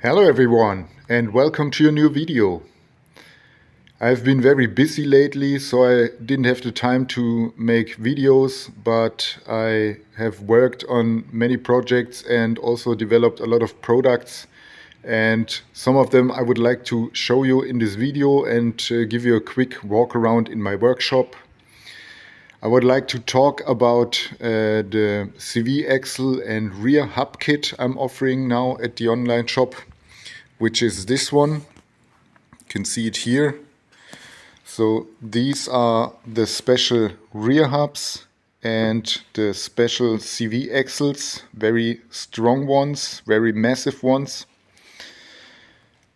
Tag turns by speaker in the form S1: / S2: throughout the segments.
S1: Hello everyone and welcome to a new video. I've been very busy lately, so I didn't have the time to make videos, but I have worked on many projects and also developed a lot of products, and some of them I would like to show you in this video and give you a quick walk around in my workshop. I would like to talk about the CV axle and rear hub kit I'm offering now at the online shop, which is this one. You can see it here. So these are the special rear hubs and the special CV axles, very strong ones, very massive ones.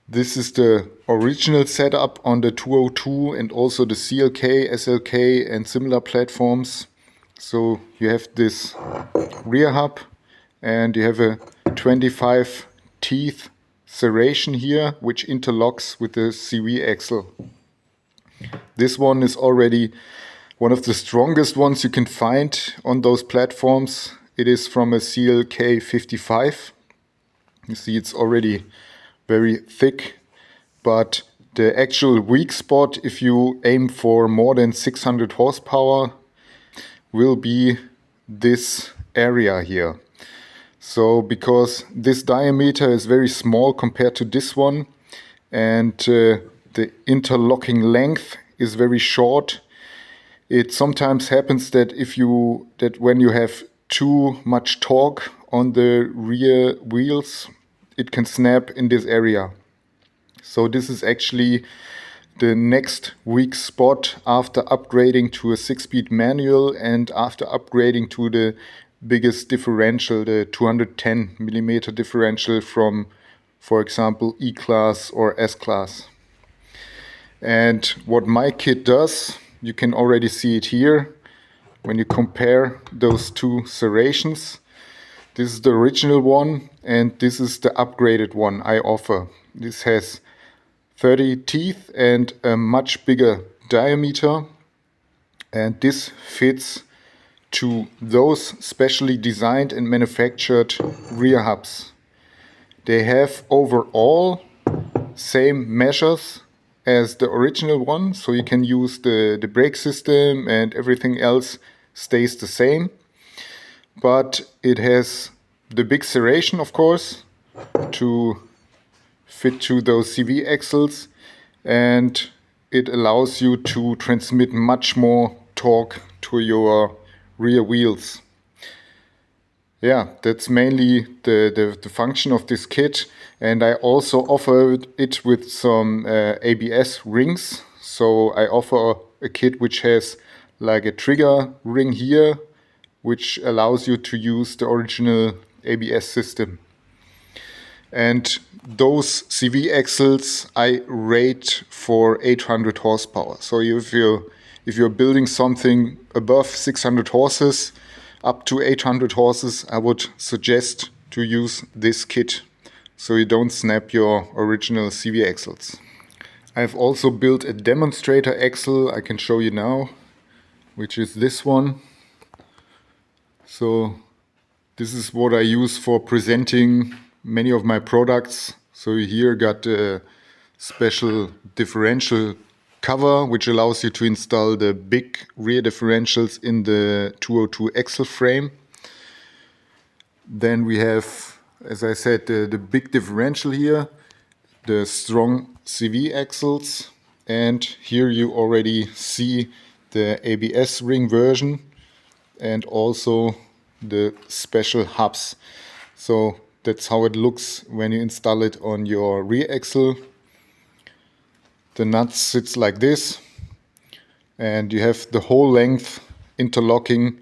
S1: This is the original setup on the 202 and also the CLK, SLK and similar platforms. So you have this rear hub and you have a 25 teeth serration here, which interlocks with the CV axle. This one is already one of the strongest ones you can find on those platforms. It is from a CLK 55. You see it's already very thick, but the actual weak spot, if you aim for more than 600 horsepower, will be this area here. So because this diameter is very small compared to this one, and the interlocking length is very short, it sometimes happens that when you have too much torque on the rear wheels, it can snap in this area. So this is actually the next weak spot after upgrading to a 6-speed manual and after upgrading to the biggest differential, the 210 millimeter differential from, for example, E-Class or S-Class. And what my kit does, you can already see it here when you compare those two serrations. This is the original one and this is the upgraded one I offer. This has 30 teeth and a much bigger diameter, and this fits to those specially designed and manufactured rear hubs. They have overall same measures as the original one, so you can use the brake system and everything else stays the same. But it has the big serration, of course, to fit to those CV axles, and it allows you to transmit much more torque to your rear wheels. Yeah, that's mainly the function of this kit, and I also offer it with some ABS rings. So I offer a kit which has like a trigger ring here, which allows you to use the original ABS system. And those CV axles I rate for 800 horsepower. So if you're building something above 600 horses, up to 800 horses, I would suggest to use this kit so you don't snap your original CV axles. I've also built a demonstrator axle I can show you now, which is this one. So this is what I use for presenting many of my products. So here got a special differential cover which allows you to install the big rear differentials in the 202 axle frame. Then we have, as I said, the big differential here, the strong CV axles, and here you already see the ABS ring version and also the special hubs. So that's how it looks when you install it on your rear axle. The nut sits like this, and you have the whole length interlocking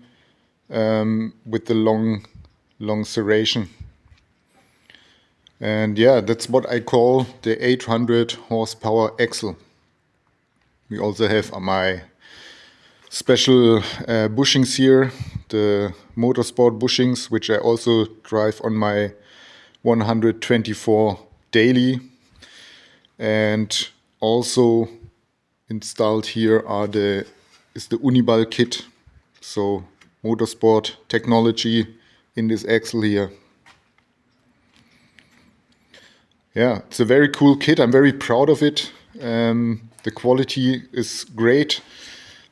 S1: with the long serration. And yeah, that's what I call the 800 horsepower axle. We also have my special bushings here, the Motorsport bushings, which I also drive on my 124 daily. And also installed here is the Uniball kit, so Motorsport technology in this axle here. Yeah, it's a very cool kit. I'm very proud of it. The quality is great.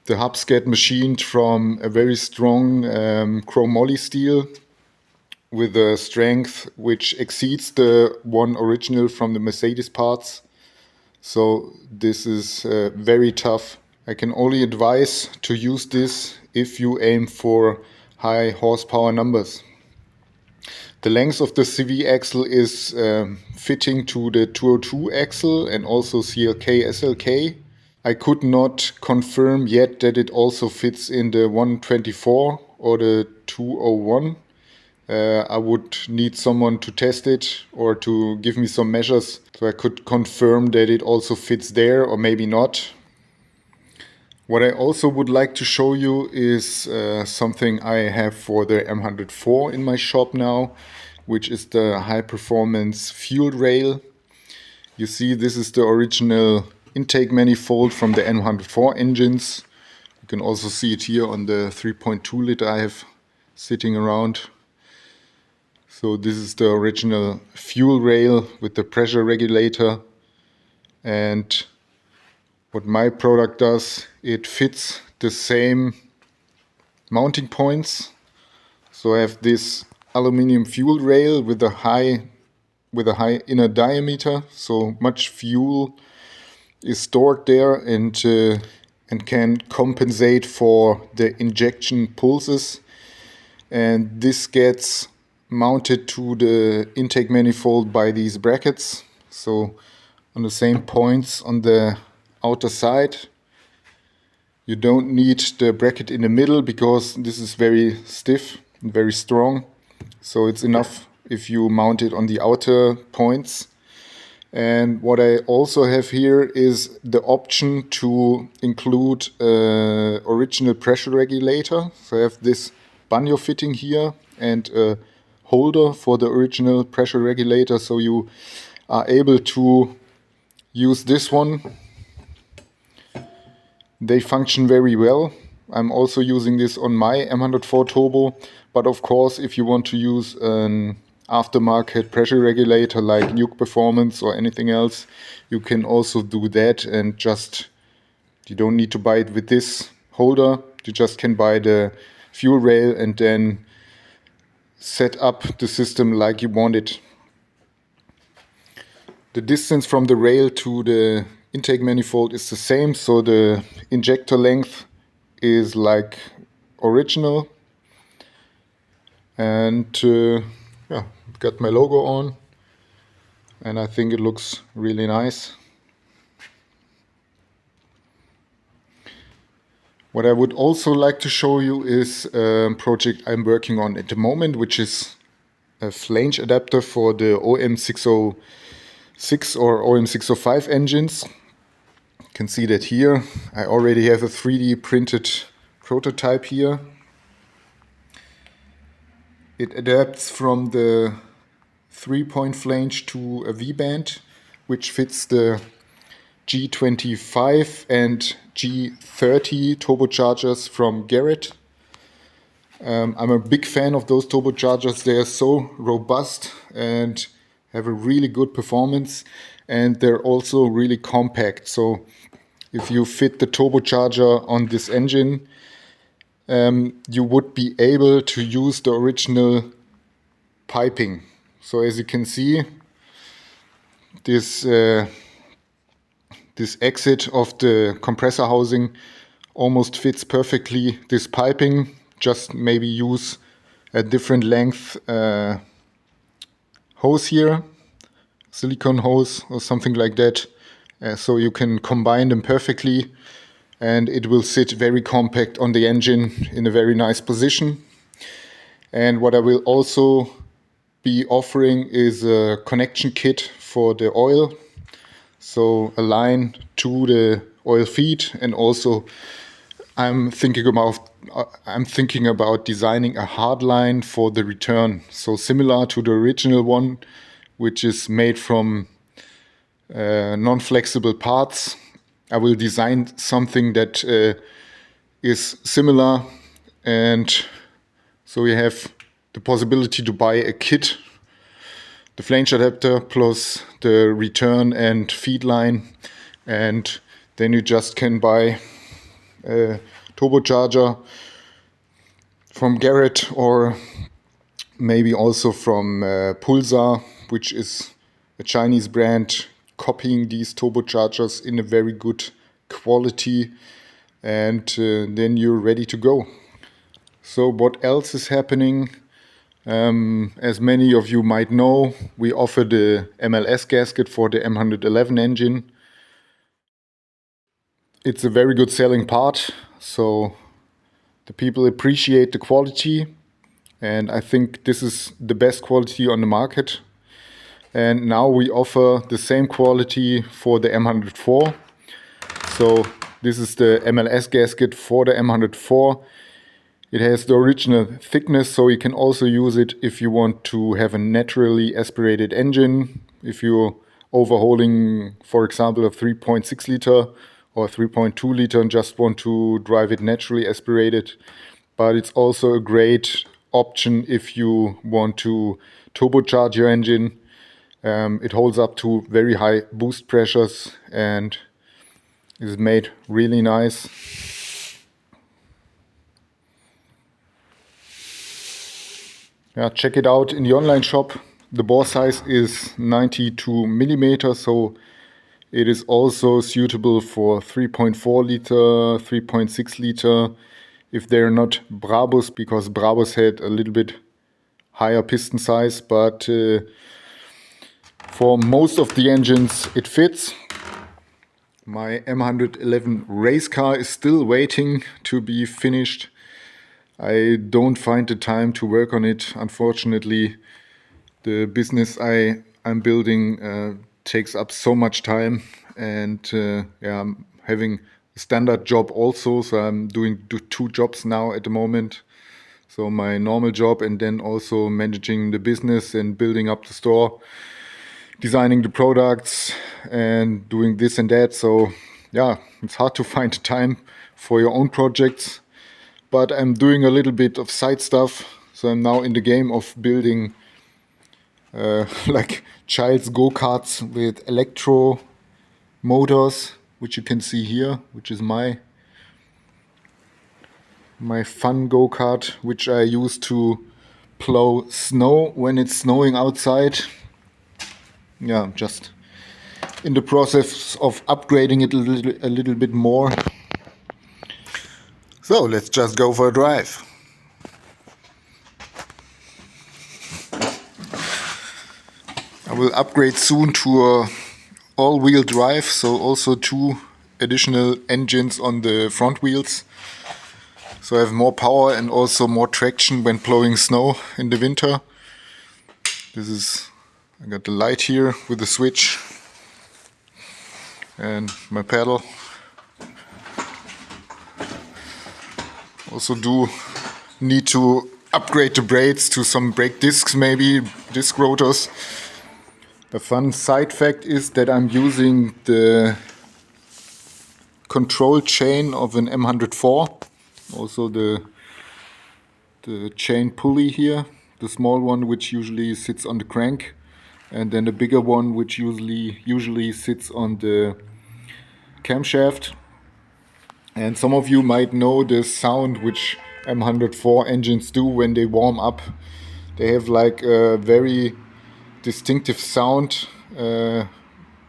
S1: The hubs get machined from a very strong chromoly steel with a strength which exceeds the one original from the Mercedes parts. So this is very tough. I can only advise to use this if you aim for high horsepower numbers. The length of the CV axle is fitting to the 202 axle and also CLK, SLK. I could not confirm yet that it also fits in the 124 or the 201. I would need someone to test it or to give me some measures so I could confirm that it also fits there, or maybe not. What I also would like to show you is something I have for the M104 in my shop now, which is the high performance fuel rail. You see, this is the original intake manifold from the M104 engines. You can also see it here on the 3.2 liter I have sitting around. So this is the original fuel rail with the pressure regulator. And what my product does, it fits the same mounting points. So I have this aluminum fuel rail with a high inner diameter. So much fuel is stored there and can compensate for the injection pulses. And this gets mounted to the intake manifold by these brackets. So on the same points on the outer side. You don't need the bracket in the middle because this is very stiff and very strong. So it's enough if you mount it on the outer points. And what I also have here is the option to include original pressure regulator. So I have this banjo fitting here and a holder for the original pressure regulator. So you are able to use this one. They function very well. I'm also using this on my M104 Turbo. But of course, if you want to use an aftermarket pressure regulator like Nuke Performance or anything else, you can also do that, and you don't need to buy it with this holder. You just can buy the fuel rail and then set up the system like you want it. The distance from the rail to the intake manifold is the same, so the injector length is like original. And yeah, got my logo on, and I think it looks really nice. What I would also like to show you is a project I'm working on at the moment, which is a flange adapter for the OM606 or OM605 engines. You can see that here. I already have a 3D printed prototype here. It adapts from the 3-point flange to a V-band, which fits the G25 and G30 turbochargers from Garrett. I'm a big fan of those turbochargers. They are so robust and have a really good performance, and they're also really compact. So if you fit the turbocharger on this engine, you would be able to use the original piping. So as you can see, this exit of the compressor housing almost fits perfectly this piping. Just maybe use a different length hose here, silicone hose or something like that, so you can combine them perfectly, and it will sit very compact on the engine in a very nice position. And what I will also be offering is a connection kit for the oil, so a line to the oil feed, and also I'm thinking about designing a hard line for the return, so similar to the original one, which is made from non-flexible parts. I will design something that is similar, and so we have the possibility to buy a kit the flange adapter plus the return and feed line, and then you just can buy a turbocharger from Garrett or maybe also from Pulsar, which is a Chinese brand copying these turbochargers in a very good quality, and then you're ready to go. So what else is happening? As many of you might know, we offer the MLS gasket for the M111 engine. It's a very good selling part, so the people appreciate the quality, and I think this is the best quality on the market. And now we offer the same quality for the M104. So this is the MLS gasket for the M104. It has the original thickness, so you can also use it if you want to have a naturally aspirated engine. If you're overhauling, for example, a 3.6 liter or 3.2 liter and just want to drive it naturally aspirated. But it's also a great option if you want to turbocharge your engine. It holds up to very high boost pressures and is made really nice. Yeah, check it out in the online shop. The bore size is 92 millimeters, so it is also suitable for 3.4 liter, 3.6 liter, if they're not Brabus, because Brabus had a little bit higher piston size, but for most of the engines it fits. My M111 race car is still waiting to be finished. I don't find the time to work on it, unfortunately. The business I'm building takes up so much time, and I'm having a standard job also, so I'm doing two jobs now at the moment. So my normal job and then also managing the business and building up the store, designing the products and doing this and that. So yeah, it's hard to find time for your own projects. But I'm doing a little bit of side stuff. So I'm now in the game of building like child's go-karts with electro motors, which you can see here, which is my fun go-kart, which I use to plow snow when it's snowing outside. Yeah, just in the process of upgrading it a little bit more. So let's just go for a drive. I will upgrade soon to a all-wheel drive, so also 2 additional engines on the front wheels. So I have more power and also more traction when plowing snow in the winter. I got the light here with the switch and my pedal. Also do need to upgrade the brakes to some brake discs, maybe disc rotors. The fun side fact is that I'm using the control chain of an M104, also the chain pulley here, the small one which usually sits on the crank, and then the bigger one which usually sits on the camshaft. And some of you might know the sound which M104 engines do when they warm up. They have like a very distinctive sound,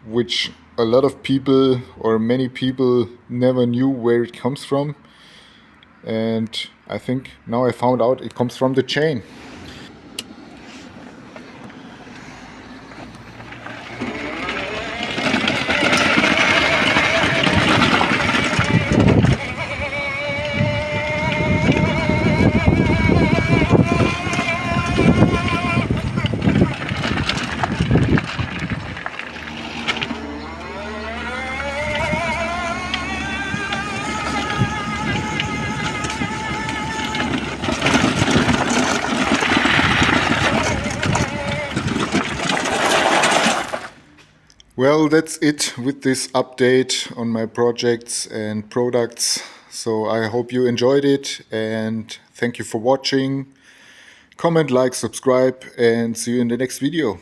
S1: which a lot of people or many people never knew where it comes from. And I think now I found out it comes from the chain. Well, that's it with this update on my projects and products. So I hope you enjoyed it and thank you for watching. Comment, like, subscribe, and see you in the next video.